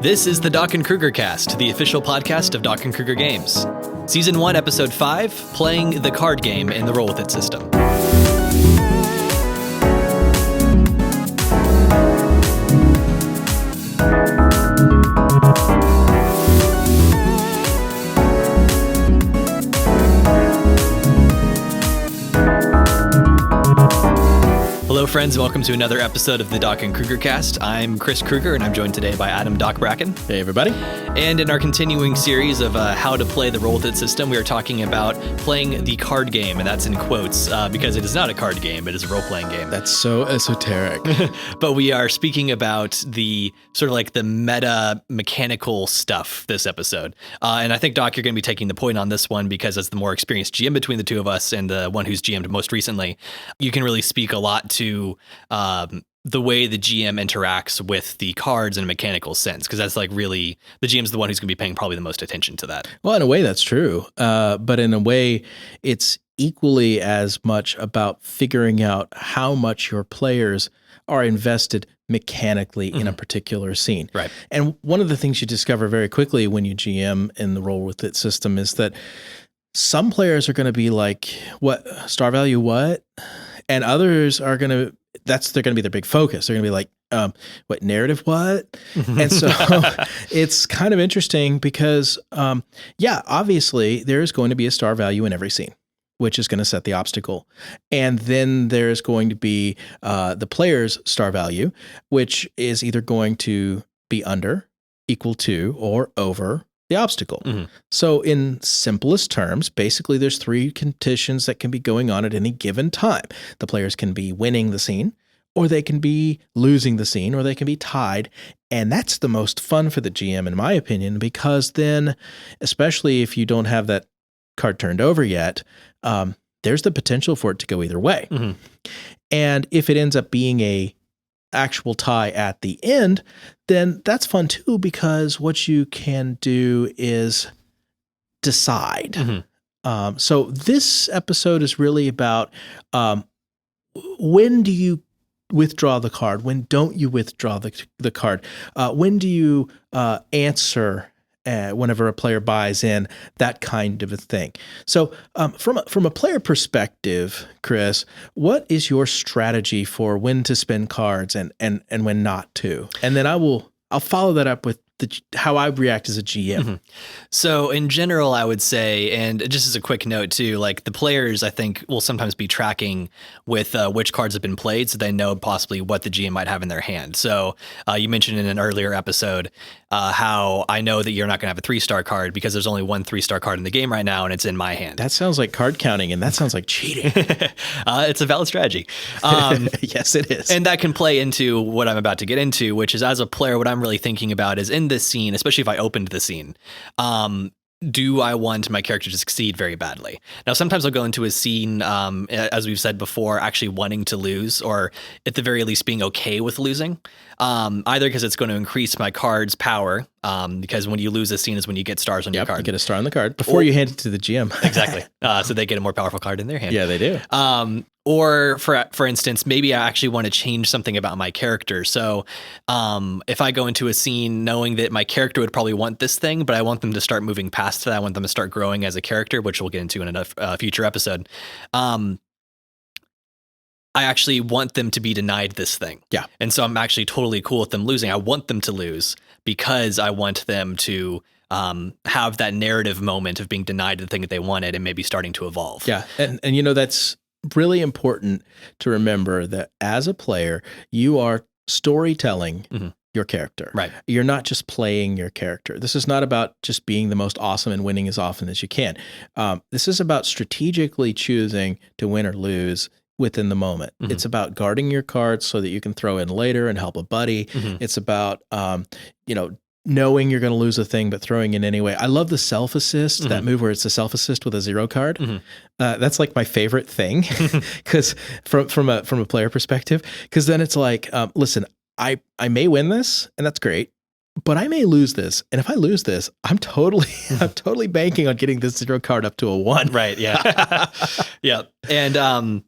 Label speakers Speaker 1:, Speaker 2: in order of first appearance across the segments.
Speaker 1: This is the Doc and Krueger cast, the official podcast of Doc and Krueger Games. Season 1, Episode 5, playing the card game in the Roll With It system. Hello friends, welcome to another episode of the Doc and Krueger cast. I'm Chris Krueger and I'm joined today by Adam Doc Bracken.
Speaker 2: Hey everybody.
Speaker 1: And in our continuing series of how to play the Roll With It system, we are talking about playing the card game, and that's in quotes because it is not a card game, it is a role-playing game.
Speaker 2: That's so esoteric.
Speaker 1: But we are speaking about the sort of like the meta mechanical stuff this episode. And I think, Doc, you're going to be taking the point on this one because as the more experienced GM between the two of us and the one who's GM'd most recently, you can really speak a lot to the way the GM interacts with the cards in a mechanical sense, because that's like really the GM's the one who's going to be paying probably the most attention to that.
Speaker 2: Well, in a way that's true. But in a way it's equally as much about figuring out how much your players are invested mechanically in a particular scene.
Speaker 1: Right.
Speaker 2: And one of the things you discover very quickly when you GM in the Roll With It system is that some players are going to be like, what, star value what? And others are going to, they're going to be their big focus. They're going to be like, what, narrative what? And so it's kind of interesting because, obviously there's going to be a star value in every scene, which is going to set the obstacle. And then there's going to be the player's star value, which is either going to be under, equal to, or over the obstacle. So in simplest terms, basically there's three conditions that can be going on at any given time. The players can be winning the scene, or they can be losing the scene, or they can be tied. And that's the most fun for the GM, in my opinion, because then, especially if you don't have that card turned over yet, there's the potential for it to go either way. And if it ends up being a actual tie at the end, then that's fun too, because what you can do is decide. So this episode is really about when do you withdraw the card? When don't you withdraw the card? When do you answer whenever a player buys in, that kind of a thing. So from a player perspective, Chris, what is your strategy for when to spend cards and when not to? And then I'll follow that up with how I react as a GM.
Speaker 1: So in general, I would say, and just as a quick note too, like the players, I think, will sometimes be tracking with which cards have been played so they know possibly what the GM might have in their hand. So you mentioned in an earlier episode how I know that you're not going to have a 3-star card because there's only one 3-star card in the game right now and it's in my hand.
Speaker 2: That sounds like card counting and that sounds like cheating.
Speaker 1: It's a valid strategy.
Speaker 2: Yes, it is.
Speaker 1: And that can play into what I'm about to get into, which is as a player, what I'm really thinking about is in this scene, especially if I opened the scene, do I want my character to succeed very badly? Now, sometimes I'll go into a scene, as we've said before, actually wanting to lose, or at the very least being okay with losing, either because it's going to increase my card's power, because when you lose a scene is when you get stars on your card.
Speaker 2: You get a star on the card before you hand it to the GM.
Speaker 1: Exactly. So they get a more powerful card in their hand.
Speaker 2: Yeah, they do.
Speaker 1: Or for instance, maybe I actually want to change something about my character. So if I go into a scene knowing that my character would probably want this thing, but I want them to start moving past that, I want them to start growing as a character, which we'll get into in a future episode. I actually want them to be denied this thing.
Speaker 2: Yeah.
Speaker 1: And so I'm actually totally cool with them losing. I want them to lose because I want them to have that narrative moment of being denied the thing that they wanted and maybe starting to evolve.
Speaker 2: Yeah. And you know, that's really important to remember that as a player, you are storytelling your character.
Speaker 1: Right.
Speaker 2: You're not just playing your character. This is not about just being the most awesome and winning as often as you can. This is about strategically choosing to win or lose within the moment. It's about guarding your cards so that you can throw in later and help a buddy. It's about, knowing you're going to lose a thing, but throwing in anyway. I love the self-assist, that move where it's a self-assist with a 0 card. That's like my favorite thing because from a player perspective, because then it's like, listen, I may win this and that's great, but I may lose this. And if I lose this, I'm totally banking on getting this 0 card up to a 1.
Speaker 1: Right. Yeah. Yeah. And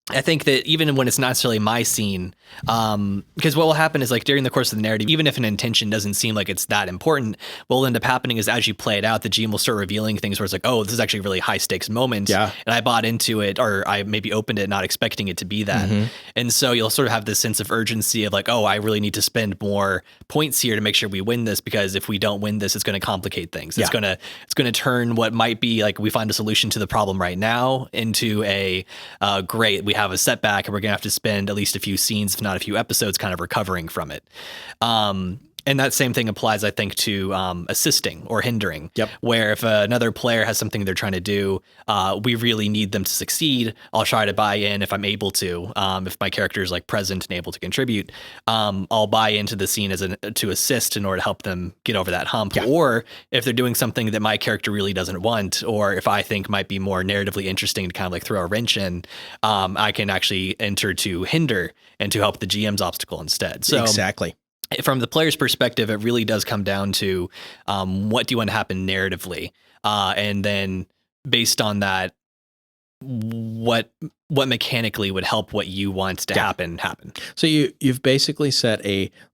Speaker 1: I think that even when it's not necessarily my scene, because what will happen is like during the course of the narrative, even if an intention doesn't seem like it's that important, what will end up happening is as you play it out, the GM will start revealing things where it's like, oh, this is actually a really high stakes moment.
Speaker 2: Yeah.
Speaker 1: And I bought into it, or I maybe opened it not expecting it to be that. And so you'll sort of have this sense of urgency of like, oh, I really need to spend more points here to make sure we win this, because if we don't win this, it's going to complicate things. It's going to turn what might be like we find a solution to the problem right now into a great, we have a setback and we're going to have to spend at least a few scenes, if not a few episodes, kind of recovering from it. And that same thing applies, I think, to assisting or hindering, where if another player has something they're trying to do, we really need them to succeed. I'll try to buy in if I'm able to. If my character is like present and able to contribute, I'll buy into the scene to assist in order to help them get over that hump. Or if they're doing something that my character really doesn't want, or if I think might be more narratively interesting to kind of like throw a wrench in, I can actually enter to hinder and to help the GM's obstacle instead. So
Speaker 2: exactly.
Speaker 1: From the player's perspective, it really does come down to what do you want to happen narratively, and then based on that, what mechanically would help what you want to happen.
Speaker 2: So you've basically set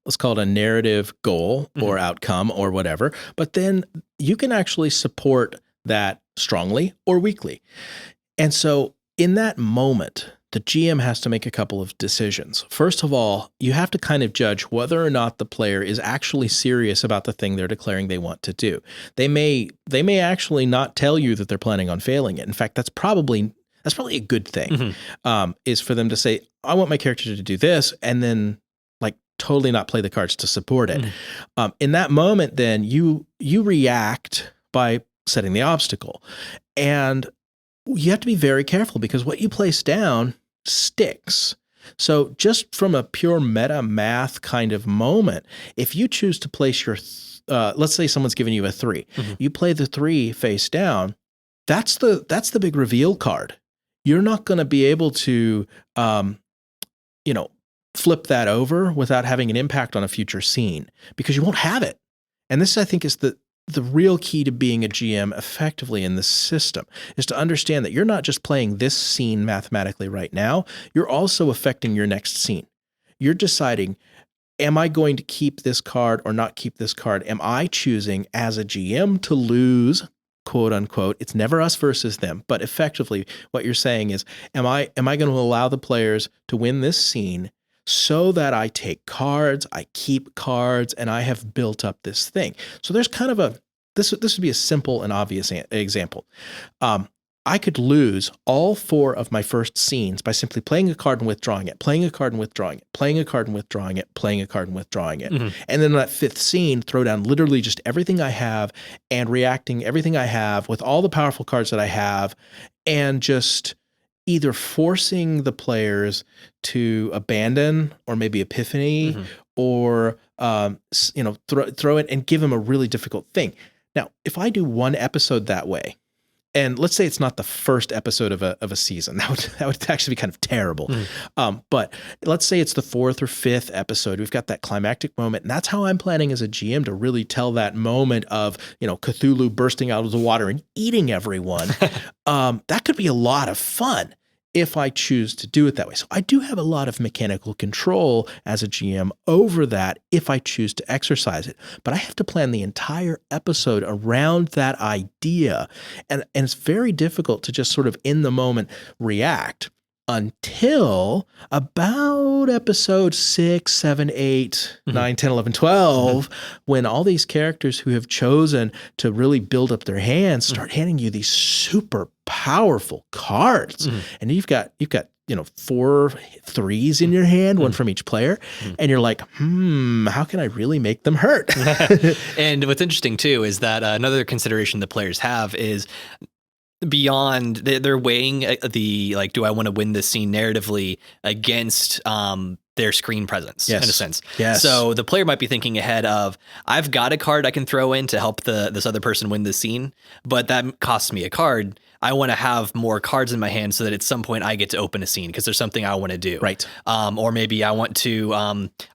Speaker 2: let's call it a narrative goal or outcome or whatever, but then you can actually support that strongly or weakly. And so in that moment, the GM has to make a couple of decisions. First of all, you have to kind of judge whether or not the player is actually serious about the thing they're declaring they want to do. They may actually not tell you that they're planning on failing it. In fact, that's probably a good thing, is for them to say, I want my character to do this, and then like totally not play the cards to support it. In that moment, then you react by setting the obstacle. And you have to be very careful, because what you place down sticks. So just from a pure meta math kind of moment, if you choose to place your, let's say someone's giving you a 3, you play the 3 face down, that's the big reveal card. You're not going to be able to, flip that over without having an impact on a future scene, because you won't have it. And this, I think, is the real key to being a GM effectively in this system, is to understand that you're not just playing this scene mathematically right now, you're also affecting your next scene. You're deciding, am I going to keep this card or not keep this card? Am I choosing as a GM to lose, quote unquote? It's never us versus them, but effectively what you're saying is, am I going to allow the players to win this scene so that I take cards, I keep cards, and I have built up this thing? So there's kind of this would be a simple and obvious example. I could lose all 4 of my first scenes by simply playing a card and withdrawing it, playing a card and withdrawing it, playing a card and withdrawing it, playing a card and withdrawing it. And then in that 5th scene, throw down literally just everything I have and reacting everything I have with all the powerful cards that I have, and just either forcing the players to abandon or maybe epiphany, or throw it and give them a really difficult thing. Now, if I do one episode that way, and let's say it's not the first episode of a season, that would actually be kind of terrible. But let's say it's the 4th or 5th episode, we've got that climactic moment, and that's how I'm planning as a GM to really tell that moment of Cthulhu bursting out of the water and eating everyone. That could be a lot of fun if I choose to do it that way. So I do have a lot of mechanical control as a GM over that if I choose to exercise it. But I have to plan the entire episode around that idea. And it's very difficult to just sort of in the moment react until about episode 6, 7, 8, 9, 10, 11, 12, when all these characters who have chosen to really build up their hands start handing you these super powerful cards. And you've got 4 3s in your hand, one from each player, and you're like, how can I really make them hurt?
Speaker 1: And what's interesting too is that another consideration the players have is beyond, they're weighing do I want to win this scene narratively against their screen presence, in a sense. So the player might be thinking ahead of, I've got a card I can throw in to help this other person win the scene, but that costs me a card. I want to have more cards in my hand so that at some point I get to open a scene because there's something I want to do.
Speaker 2: Right.
Speaker 1: Or maybe I want to,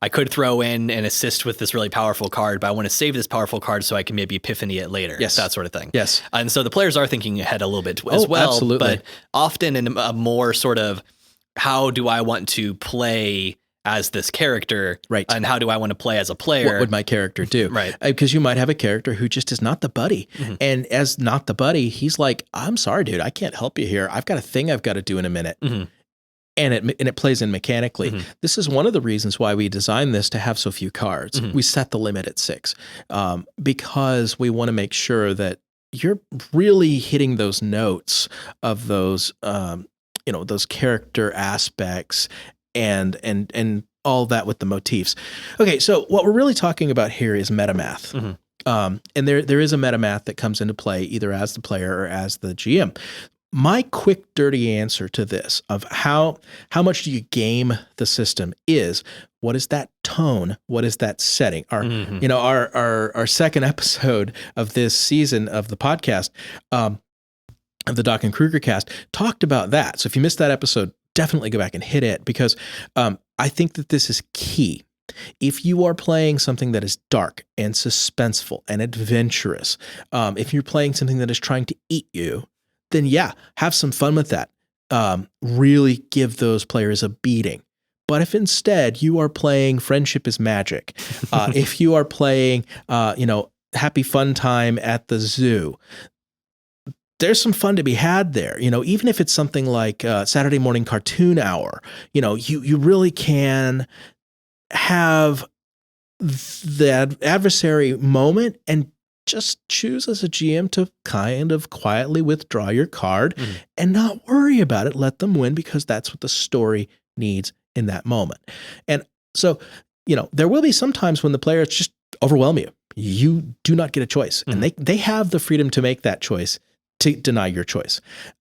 Speaker 1: I could throw in and assist with this really powerful card, but I want to save this powerful card so I can maybe epiphany it later.
Speaker 2: Yes.
Speaker 1: That sort of thing.
Speaker 2: Yes.
Speaker 1: And so the players are thinking ahead a little bit as well.
Speaker 2: Absolutely.
Speaker 1: But often in a more sort of how do I want to play as this character?
Speaker 2: Right.
Speaker 1: And how do I want to play as a player?
Speaker 2: What would my character do?
Speaker 1: Right.
Speaker 2: Because you might have a character who just is not the buddy. And as not the buddy, he's like, I'm sorry, dude, I can't help you here. I've got a thing I've got to do in a minute. And it plays in mechanically. This is one of the reasons why we designed this to have so few cards. We set the limit at 6 because we want to make sure that you're really hitting those notes of those, those character aspects and all that with the motifs. Okay, so what we're really talking about here is metamath. And there is a metamath that comes into play either as the player or as the GM. My quick, dirty answer to this of how much do you game the system is, what is that tone? What is that setting? Our second episode of this season of the podcast, of the Doc and Krueger cast, talked about that. So if you missed that episode, definitely go back and hit it because I think that this is key. If you are playing something that is dark and suspenseful and adventurous, if you're playing something that is trying to eat you, then yeah, have some fun with that. Really give those players a beating. But if instead you are playing Friendship is Magic, if you are playing, Happy Fun Time at the Zoo, there's some fun to be had there. Even if it's something like Saturday Morning Cartoon Hour, you really can have the adversary moment and just choose as a GM to kind of quietly withdraw your card and not worry about it. Let them win because that's what the story needs in that moment. And so, there will be some times when the players just overwhelm you. You do not get a choice. And they have the freedom to make that choice, to deny your choice.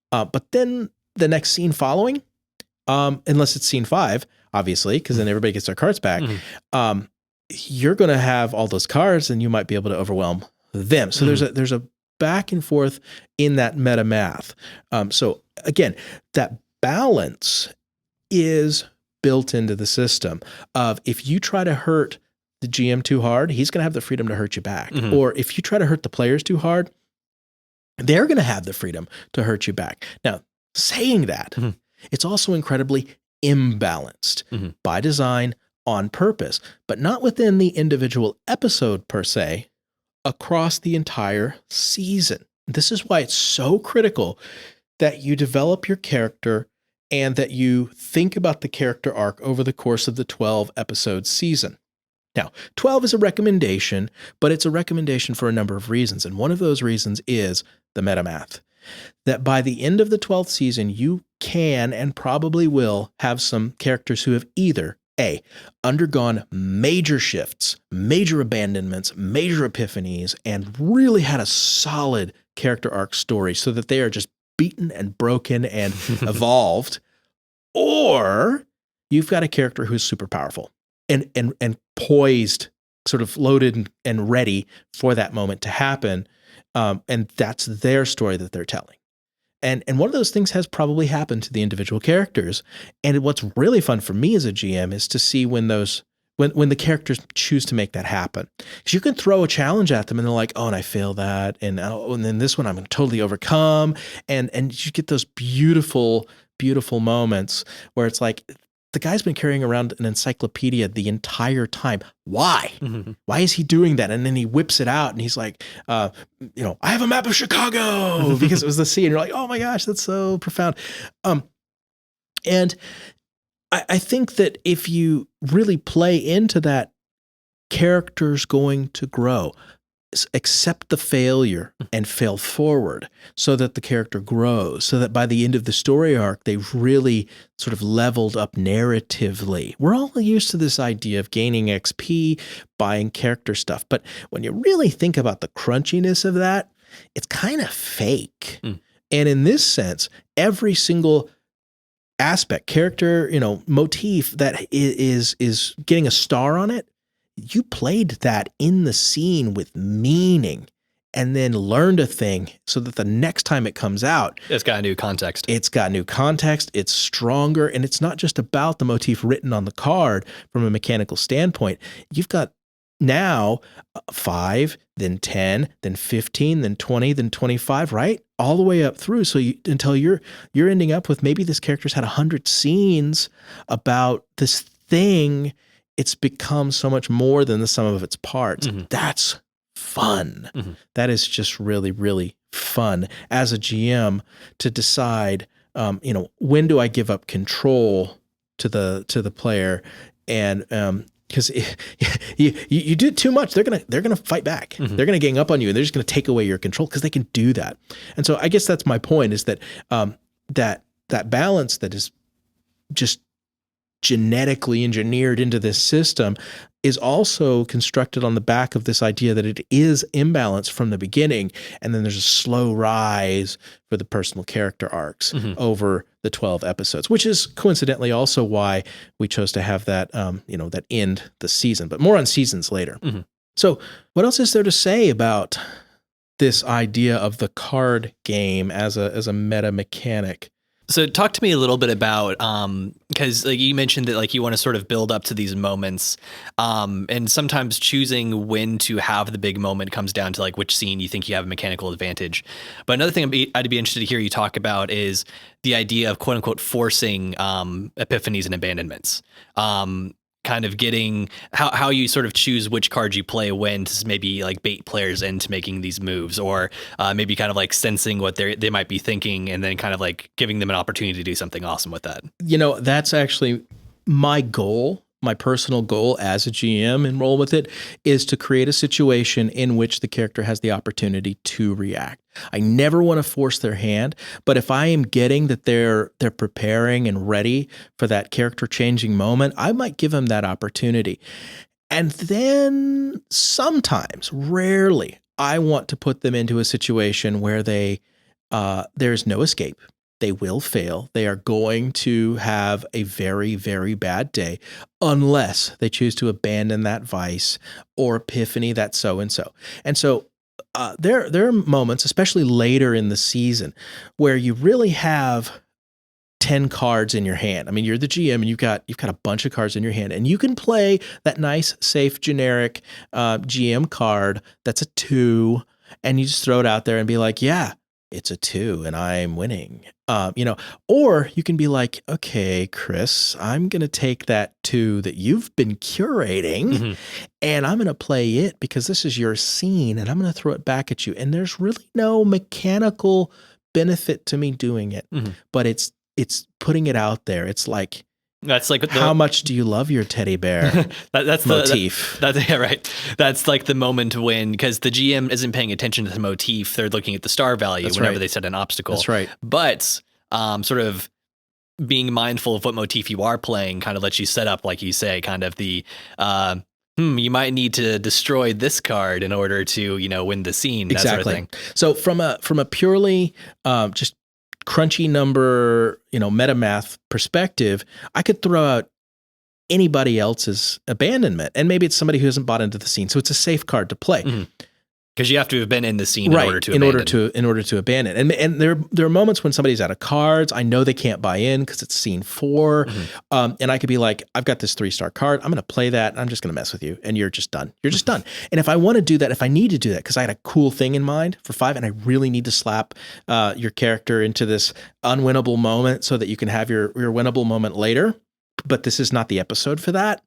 Speaker 2: But then the next scene following, unless it's scene 5, obviously, because then everybody gets their cards back, you're going to have all those cards and you might be able to overwhelm them. So there's a back and forth in that meta math. So again, that balance is built into the system of if you try to hurt the GM too hard, he's going to have the freedom to hurt you back. Or if you try to hurt the players too hard, they're going to have the freedom to hurt you back. Now, saying that, it's also incredibly imbalanced by design, on purpose, but not within the individual episode per se, across the entire season. This is why it's so critical that you develop your character and that you think about the character arc over the course of the 12-episode season. Now, 12 is a recommendation, but it's a recommendation for a number of reasons. And one of those reasons is the metamath. That by the end of the 12th season, you can and probably will have some characters who have either A, undergone major shifts, major abandonments, major epiphanies, and really had a solid character arc story so that they are just beaten and broken and evolved. Or you've got a character who's super powerful and poised, sort of loaded and ready for that moment to happen. And that's their story that they're telling. And one of those things has probably happened to the individual characters. And what's really fun for me as a GM is to see when the characters choose to make that happen. Because you can throw a challenge at them and they're like, oh, and I failed that. And then this one I'm going to totally overcome. And you get those beautiful, beautiful moments where it's like, the guy's been carrying around an encyclopedia the entire time. Why? Why is he doing that? And then he whips it out and he's like, I have a map of Chicago because it was the sea. And you're like, oh my gosh, that's so profound. And I think that if you really play into that, character's going to grow. Accept the failure and fail forward so that the character grows, so that by the end of the story arc, they've really sort of leveled up narratively. We're all used to this idea of gaining XP, buying character stuff. But when you really think about the crunchiness of that, it's kind of fake. And in this sense, every single aspect, character, motif that is getting a star on it, you played that in the scene with meaning and then learned a thing so that the next time it comes out,
Speaker 1: it's got a new context. It's
Speaker 2: stronger, and it's not just about the motif written on the card from a mechanical standpoint. You've got now 5, then 10, then 15, then 20, then 25, right? all the way up through. So until you're ending up with maybe this character's had 100 scenes about this thing. It's become so much more than the sum of its parts.
Speaker 1: Mm-hmm.
Speaker 2: That's fun.
Speaker 1: Mm-hmm.
Speaker 2: That is just really, really fun as a GM to decide, when do I give up control to the player, and because you do too much, they're gonna fight back.
Speaker 1: Mm-hmm.
Speaker 2: They're gonna gang up on you, and they're just gonna take away your control because they can do that. And so I guess that's my point, is that that balance that is just genetically engineered into this system is also constructed on the back of this idea that it is imbalanced from the beginning, and then there's a slow rise for the personal character arcs over the 12 episodes, which is coincidentally also why we chose to have that that end the season, but more on seasons later. So what else is there to say about this idea of the card game as a meta mechanic?
Speaker 1: So talk to me a little bit about, because like you mentioned that like you want to sort of build up to these moments, and sometimes choosing when to have the big moment comes down to like which scene you think you have a mechanical advantage. But another thing I'd be interested to hear you talk about is the idea of quote unquote forcing epiphanies and abandonments. Kind of getting how you sort of choose which cards you play when to maybe like bait players into making these moves, or maybe kind of like sensing what they might be thinking and then kind of like giving them an opportunity to do something awesome with that.
Speaker 2: That's actually my goal. My personal goal as a GM and roll with it is to create a situation in which the character has the opportunity to react. I never want to force their hand, but if I am getting that they're preparing and ready for that character changing moment, I might give them that opportunity. And then sometimes, rarely, I want to put them into a situation where there's no escape. They will fail. They are going to have a very, very bad day unless they choose to abandon that vice or epiphany that so-and-so. And so there are moments, especially later in the season, where you really have 10 cards in your hand. I mean, you're the GM and you've got a bunch of cards in your hand, and you can play that nice, safe, generic GM card that's a 2, and you just throw it out there and be like, yeah, it's a 2 and I'm winning. Or you can be like, okay, Chris, I'm going to take that 2 that you've been curating and I'm going to play it because this is your scene, and I'm going to throw it back at you. And there's really no mechanical benefit to me doing it, but it's putting it out there. It's like,
Speaker 1: that's like
Speaker 2: how much do you love your teddy bear?
Speaker 1: That's
Speaker 2: motif.
Speaker 1: That's right. That's like the moment when, because the GM isn't paying attention to the motif, they're looking at the star value whenever they set an obstacle.
Speaker 2: That's right.
Speaker 1: But sort of being mindful of what motif you are playing kind of lets you set up, like you say, kind of the you might need to destroy this card in order to win the scene. That
Speaker 2: Exactly.
Speaker 1: sort of thing.
Speaker 2: So from a purely just crunchy number, meta math perspective, I could throw out anybody else's abandonment, and maybe it's somebody who hasn't bought into the scene, so it's a safe card to play.
Speaker 1: Because you have to have been in the scene
Speaker 2: right,
Speaker 1: in order to abandon.
Speaker 2: And there are moments when somebody's out of cards. I know they can't buy in because it's scene 4, and I could be like, I've got this 3-star card. I'm going to play that. And I'm just going to mess with you, and you're just done. You're just done. And if I want to do that, if I need to do that, because I had a cool thing in mind for 5, and I really need to slap your character into this unwinnable moment so that you can have your winnable moment later, but this is not the episode for that.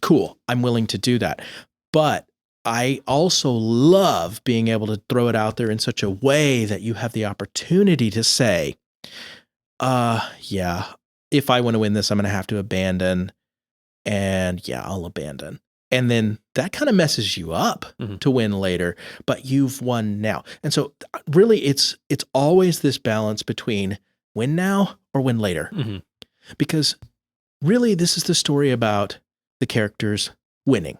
Speaker 2: Cool. I'm willing to do that. But I also love being able to throw it out there in such a way that you have the opportunity to say, yeah, if I want to win this, I'm going to have to abandon. And yeah, I'll abandon. And then that kind of messes you up to win later, but you've won now. And so really it's always this balance between win now or win later. Because really this is the story about the characters winning.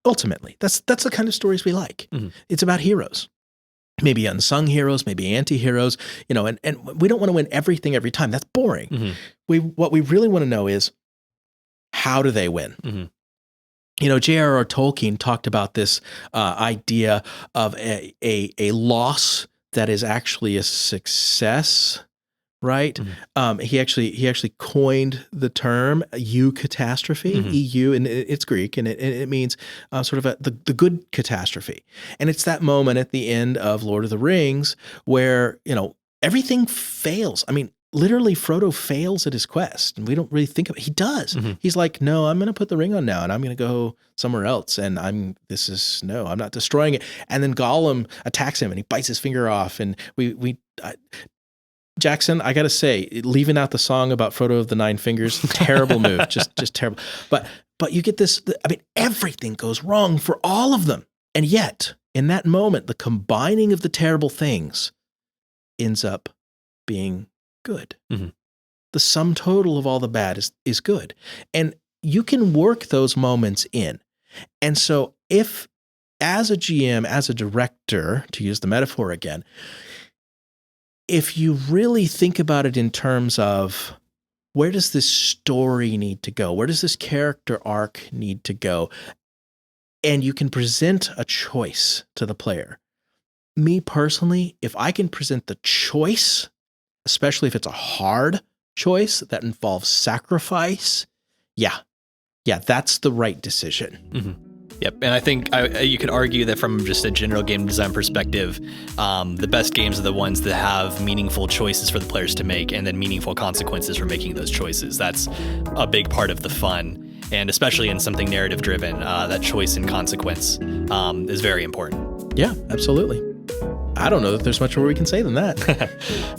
Speaker 2: Ultimately, that's the kind of stories we like. It's about heroes, maybe unsung heroes, maybe anti-heroes, and we don't want to win everything every time. That's boring. What we really want to know is, how do they win? J.R.R. Tolkien talked about this idea of a loss that is actually a success right? He actually coined the term eucatastrophe, EU, and it's Greek, and it means sort of the good catastrophe. And it's that moment at the end of Lord of the Rings where, everything fails. I mean, literally Frodo fails at his quest, and we don't really think of it. He does. He's like, no, I'm going to put the ring on now, and I'm going to go somewhere else, and I'm not destroying it. And then Gollum attacks him, and he bites his finger off, and Jackson, I got to say, leaving out the song about Frodo of the Nine Fingers, terrible move, just terrible. But you get this, everything goes wrong for all of them. And yet, in that moment, the combining of the terrible things ends up being good. The sum total of all the bad is good. And you can work those moments in. And so if, as a GM, as a director, to use the metaphor again, if you really think about it in terms of where does this story need to go? Where does this character arc need to go? And you can present a choice to the player. Me personally, if I can present the choice, especially if it's a hard choice that involves sacrifice, yeah, that's the right decision.
Speaker 1: Yep, and I think you could argue that from just a general game design perspective, the best games are the ones that have meaningful choices for the players to make and then meaningful consequences for making those choices. That's a big part of the fun, and especially in something narrative-driven, that choice and consequence is very important.
Speaker 2: Yeah, absolutely. I don't know that there's much more we can say than that.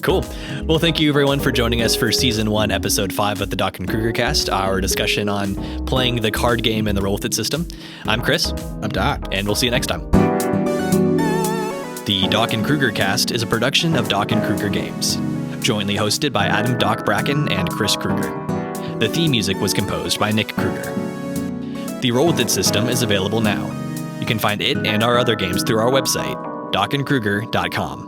Speaker 1: Cool. Well, thank you everyone for joining us for Season 1, Episode 5 of the Doc and Krueger Cast, our discussion on playing the card game and the Roll With It system. I'm Chris.
Speaker 2: I'm Doc.
Speaker 1: And we'll see you next time. The Doc and Krueger Cast is a production of Doc and Krueger Games, jointly hosted by Adam Doc Bracken and Chris Krueger. The theme music was composed by Nick Krueger. The Roll With It system is available now. You can find it and our other games through our website, docandkrueger.com.